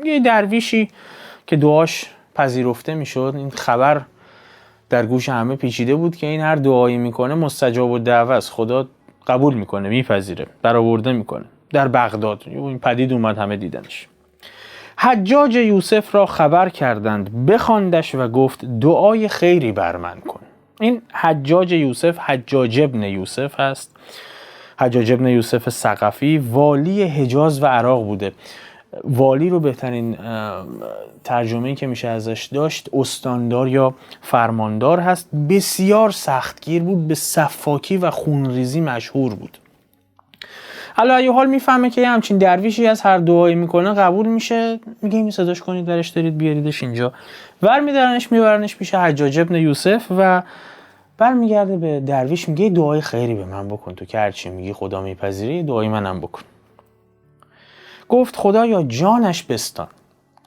یه درویشی که دعاش پذیرفته میشد، این خبر در گوش همه پیچیده بود که این هر دعایی میکنه مستجاب الدعوه است، خدا قبول میکنه، میپذیره، برآورده میکنه. در بغداد این پدید اومد، همه دیدنش. حجاج یوسف را خبر کردند، بخواندش و گفت دعای خیری بر من کن. این حجاج یوسف حجاج ابن یوسف هست. حجاج ابن یوسف ثقفی والی حجاز و عراق بوده. والی رو بهترین ترجمه‌ای که میشه ازش داشت استاندار یا فرماندار هست. بسیار سختگیر بود، به سفاکی و خونریزی مشهور بود. حالا ایه حال میفهمه که همچین درویشی از هر دعایی میکنه قبول میشه، میگه این صداش کنید برش دارید بیاریدش اینجا. میبرنش پیش حجاج ابن یوسف و برمیگرده به درویش میگه دعای خیری به من بکن، تو که هرچی میگی خدا میپذیره، دعای منم بکن. گفت خدایا جانش بستان.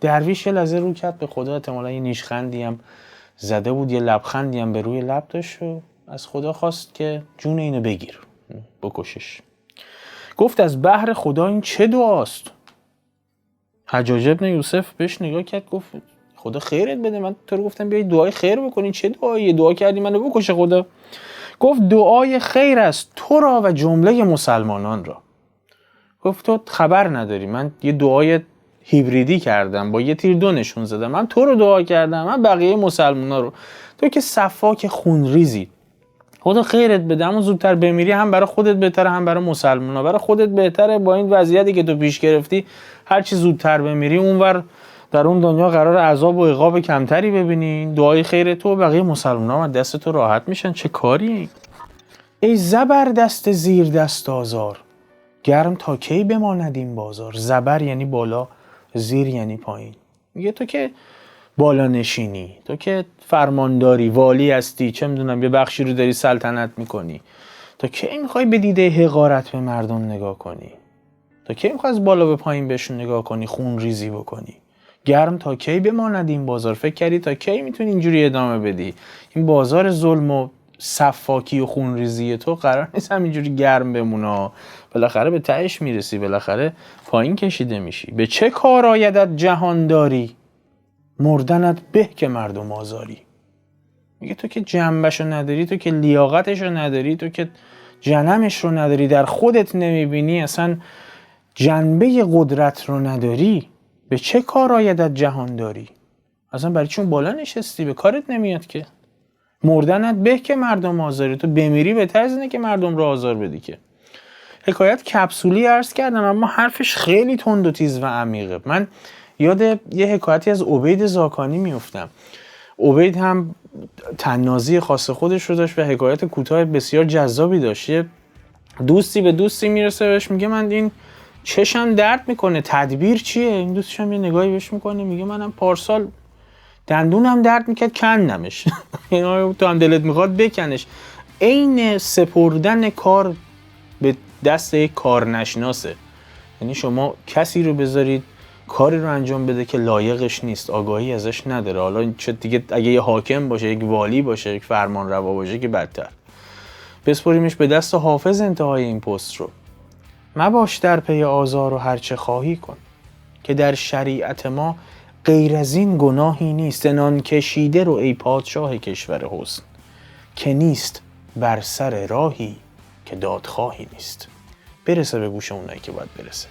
درویش یه لحظه رو کرد به خدا، احتمالاً یه نیشخندی هم زده بود، یه لبخندی هم به روی لب داشت و از خدا خواست که جون اینو بگیر، بکشش. گفت از بحر خدا این چه دعاست؟ حجاج ابن یوسف بهش نگاه کرد، گفت خدا خیرت بده، من تو رو گفتم بیای دعای خیر بکنی، چه دعایی؟ دعا کردی منو بکشه خدا؟ گفت دعای خیر است تو را و جمله مسلمانان را. گفت تو خبر نداری، من یه دعای هیبریدی کردم، با یه تیر دو نشون زدم، من تو رو دعا کردم، من بقیه مسلمانا رو. تو که سفاک خونریزی، خدا خیرت بده، اما زودتر بمیری هم برای خودت بهتره هم برای مسلمانا. برای خودت بهتره با این وضعیتی که تو پیش گرفتی، هر چی زودتر بمیری اونور در اون دنیا قرار عذاب و عقاب کمتری ببینی. دعای خیر تو و بقیه مسلمانا از دست تو راحت میشن. چه کاری؟ ای زبر دست زیر دست آزار، گرم تا کی بماند این بازار. زبر یعنی بالا، زیر یعنی پایین. میگه تو که بالا نشینی، تو که فرمانداری، والی هستی، چه میدونم یه بخشی رو داری سلطنت میکنی، تا کی میخوای به دیده حقارت به مردم نگاه کنی؟ تا کی میخوای از بالا به پایین بهشون نگاه کنی، خون ریزی بکنی؟ گرم تا کی بماند این بازار. فکر کردی تا کی میتونی اینجوری ادامه بدی؟ این بازار ظلم و سفاکی و خونریزی تو قرار نیست همینجوری گرم بمونه، بالاخره به تهش میرسی، بالاخره پایین کشیده میشی. به چه کار آیدت جهانداری، مردنت به که مردم آزاری. میگه تو که جنبشو نداری، تو که لیاقتشو نداری، تو که جنمش رو نداری، در خودت نمیبینی، اصلا جنبه قدرت رو نداری، به چه کار آیدت جهانداری؟ اصلا برای چون بالا نشستی؟ به کارت نمیاد که. مردنت به که مردم آزاری، تو بمیری بهتر از اینه که مردم رو آزار بدی. که حکایت کپسولی عرض کردم اما حرفش خیلی تند و تیز و عمیقه. من یاد یه حکایتی از عبید زاکانی میافتم. عبید هم طنازی خاص خودش رو داشت و حکایت کوتاه بسیار جذابی داشت. یه دوستی به دوستی میرسه بهش میگه من این چشم درد میکنه، تدبیر چیه؟ این دوستش هم یه نگاهی بهش میکنه، میگه منم پارسال دندونم درد میکرد کندمش. تو هم دلت میخواد بکنش. عین سپردن کار به دست یک کارنشناسه. یعنی شما کسی رو بذارید کاری رو انجام بده که لایقش نیست، آگاهی ازش نداره. حالا چه دیگه اگه یه حاکم باشه، یک والی باشه، یک فرمانروا باشه که بدتر. بسپریمش به دست حافظ انتهای این پست رو. مباش در پی آزار و هرچه خواهی کن، که در شریعت ما غیر از این گناهی نیست. انان کشیده رو ای پادشاه کشور حسن، که نیست بر سر راهی که دادخواهی نیست. برسه به گوش اونایی که باید برسه.